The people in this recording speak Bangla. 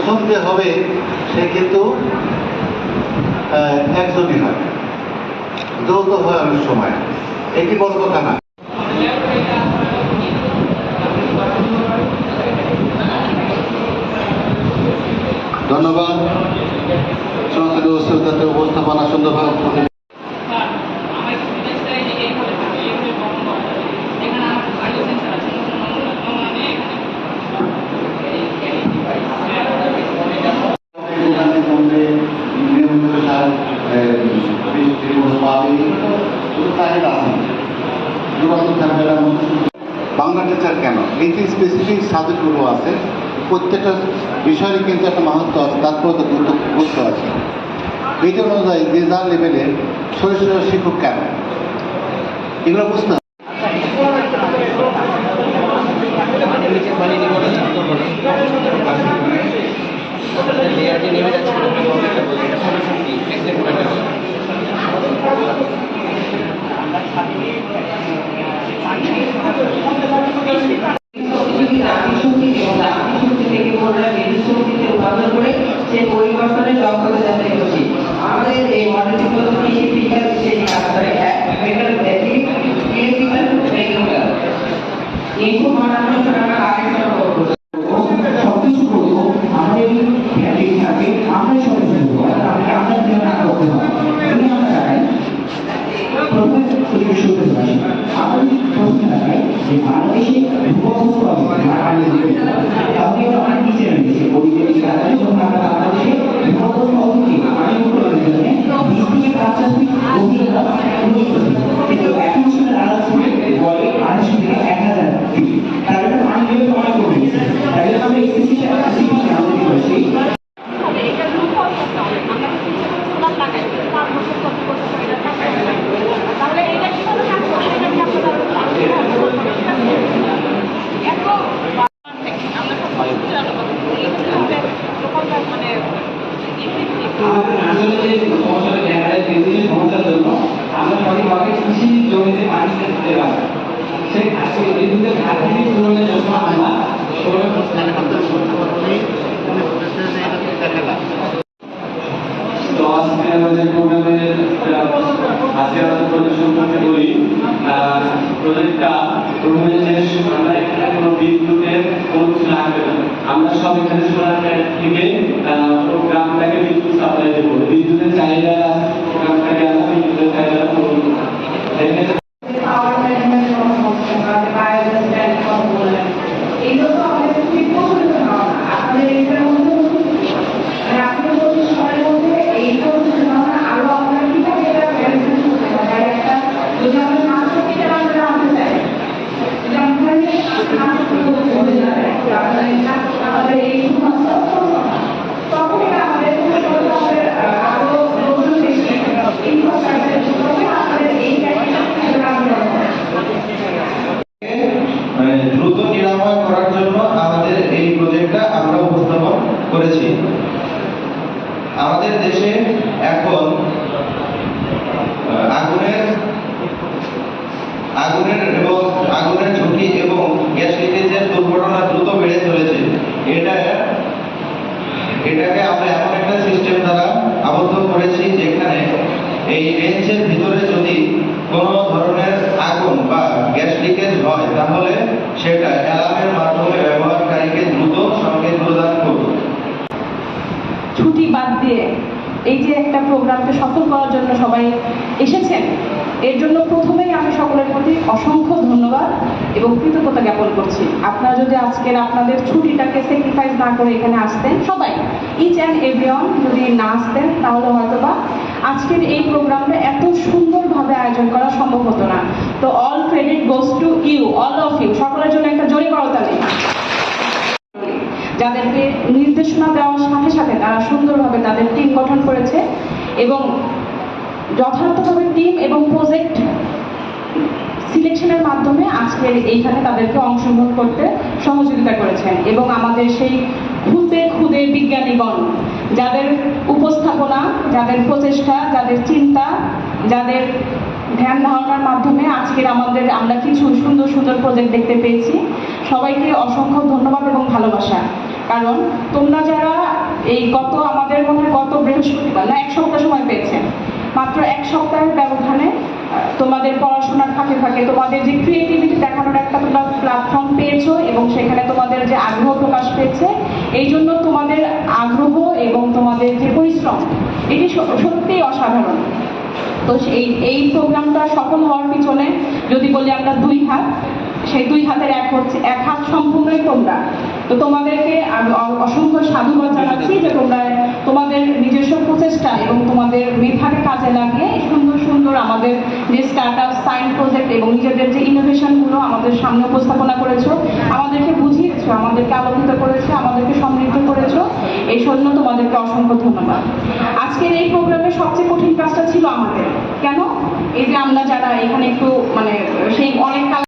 প্রথম যে হবে সে কিন্তু একজনই হয়, যৌথ হয় অনেক সময়। এটি বড় কথা না। ধন্যবাদ। সনাতনী উৎসবের উপস্থাপনা সুন্দরভাবে বাংলা টিচার কেন, এই যে স্পেসিফিক সাবজেক্টগুলো আছে প্রত্যেকটা বিষয়ের কিন্তু একটা মাহাত্ম আছে, তারপরে তো গুরুত্ব আছে। এইটা অনুযায়ী যে যার লেভেলে শরীর শিক্ষক কেন, এগুলো বুঝতে হবে। পরিবর্তনের লক্ষ্যে যাতে হচ্ছে আমাদের এই মডেলটি পদ্ধতি শিক্ষা সেই কাজ করে এইসব বানানোর জন্য আমরা আরেকটা করবো সবকিছু করবো আমাদের ফ্যামিলি থাকে আমরা সবাই শুরু আমরা জন্য না করতে হয় যদি আমরা চাই প্রথমে পরিবেশ শুরু করতে পারি। আমরা যদি প্রশ্ন দেখাই যে বাংলাদেশে ভূবস্তু তাহলে আমরা নিচে রয়েছে পরিবেশ যখন আমরা বাংলাদেশে ভূবস্তু অবধি পানি উত্তোলনের জন্য 20 থেকে 50 ফিট গভীরতা কিন্তু এখন সেটা আলাদা বলে 250 থেকে 1000 ফিট। তাহলে পানি লেভেল অনেক কমে গেছে। তাহলে আমরা এসএসসি আমাদের বলছি আমরা সঠিকভাবে কৃষি জমিতে পানি দিতে পারি। সেই বিদ্যুতের ঘাটতি পূরণের জন্য আমরা আজকে আমরা প্রদর্শন করতে বলি প্রজেক্টটা আমরা এখানে কোনো বিদ্যুতের কোনো কিছু লাগবে না। আমরা সব এখানে সোলার প্যানেল থেকে গ্রামটাকে বিদ্যুৎ সাপ্লাই দেবো। বিদ্যুতের চাহিদা গ্রামটাকে আমরা বিদ্যুতের চাহিদা পূরণ করবো। দ্রুত নিরাময় করার জন্য আমাদের এই প্রজেক্টটা আমরা উপস্থাপন করেছি। আমাদের দেশে এখন আগুনের ঝুঁকি এবং গ্যাস লিকেজের দুর্ঘটনা দ্রুত বেড়ে চলেছে। এটাকে আমরা এমন একটা সিস্টেম দ্বারা আবদ্ধ করেছি যেখানে এই রেঞ্জের ভিতরে যদি কোনো ধরনের আগুন বা গ্যাস লিকেজ হয় তাহলে সেটা অ্যালার্মের মাধ্যমে ব্যবহারকারীকে দ্রুত সংকেত প্রদান করবে। ছুটি বাদ দিয়ে এই যে একটা প্রোগ্রামকে সফল করার জন্য সবাই এসেছেন, এর জন্য প্রথমেই আমি সকলের প্রতি অসংখ্য ধন্যবাদ এবং কৃতজ্ঞতা জ্ঞাপন করছি। আপনারা যদি আজকের আপনাদের ছুটিটাকে স্যাক্রিফাইস না করে এখানে আসতেন, সবাই ইচ অ্যান্ড এভরিওয়ান যদি না আসতেন, তাহলে হয়তোবা আজকের এই প্রোগ্রামটা এত সুন্দরভাবে আয়োজন করা সম্ভব হতো না। তো all credit goes to you, all of you. সকলের জন্য একটা জোরে করতালি। যাদেরকে নির্দেশনা দেওয়ার সাথে সাথে তারা সুন্দরভাবে তাদের টিম গঠন করেছে এবং যথাযথভাবে টিম এবং প্রজেক্ট সিলেকশনের মাধ্যমে আজকের এইখানে তাদেরকে অংশগ্রহণ করতে সহযোগিতা করেছেন। এবং আমাদের সেই খুদে বিজ্ঞানীগণ, যাদের উপস্থাপনা, যাদের প্রচেষ্টা, যাদের চিন্তা, যাদের ধ্যান ধারণার মাধ্যমে আজকের আমরা কিছু সুন্দর সুন্দর প্রজেক্ট দেখতে পেয়েছি। সবাইকে অসংখ্য ধন্যবাদ এবং ভালোবাসা। কারণ তোমরা যারা এই আমাদের মনে হয় গত বৃহস্পতিবার না 1 সপ্তাহ সময় পেয়েছেন, মাত্র 1 সপ্তাহের ব্যবধানে তোমাদের পড়াশোনার ফাঁকে ফাঁকে তোমাদের যে ক্রিয়েটিভিটি দেখানোর একটা তোমরা প্ল্যাটফর্ম পেয়েছো এবং সেখানে তোমাদের যে আগ্রহ প্রকাশ পেয়েছে, এই জন্য তোমাদের আগ্রহ এবং তোমাদের যে পরিশ্রম এটি সত্যিই অসাধারণ। তো এই প্রোগ্রামটা সফল হওয়ার পিছনে যদি বলি আমরা 2 হাত, সেই 2 হাতের এক হাত সম্পূর্ণই তোমরা। তো তোমাদেরকে আমি অসংখ্য সাধুবাদ জানাচ্ছি যে তোমরা তোমাদের নিজস্ব প্রচেষ্টা এবং তোমাদের মেধাকে কাজে লাগিয়ে সুন্দর সুন্দর আমাদের যে স্টার্টআপ সায়েন্স প্রজেক্ট এবং নিজেদের যে ইনোভেশনগুলো আমাদের সামনে উপস্থাপনা করেছো, আমাদেরকে বুঝিয়েছো, আমাদেরকে আলোকিত করেছো, আমাদেরকে সমৃদ্ধ করেছো, এই জন্য তোমাদেরকে অসংখ্য ধন্যবাদ। আজকের এই প্রোগ্রামের সবচেয়ে কঠিন কাজটা ছিল আমাদের। কেন? এই যে আমরা যারা এখানে একটু সেই অনেক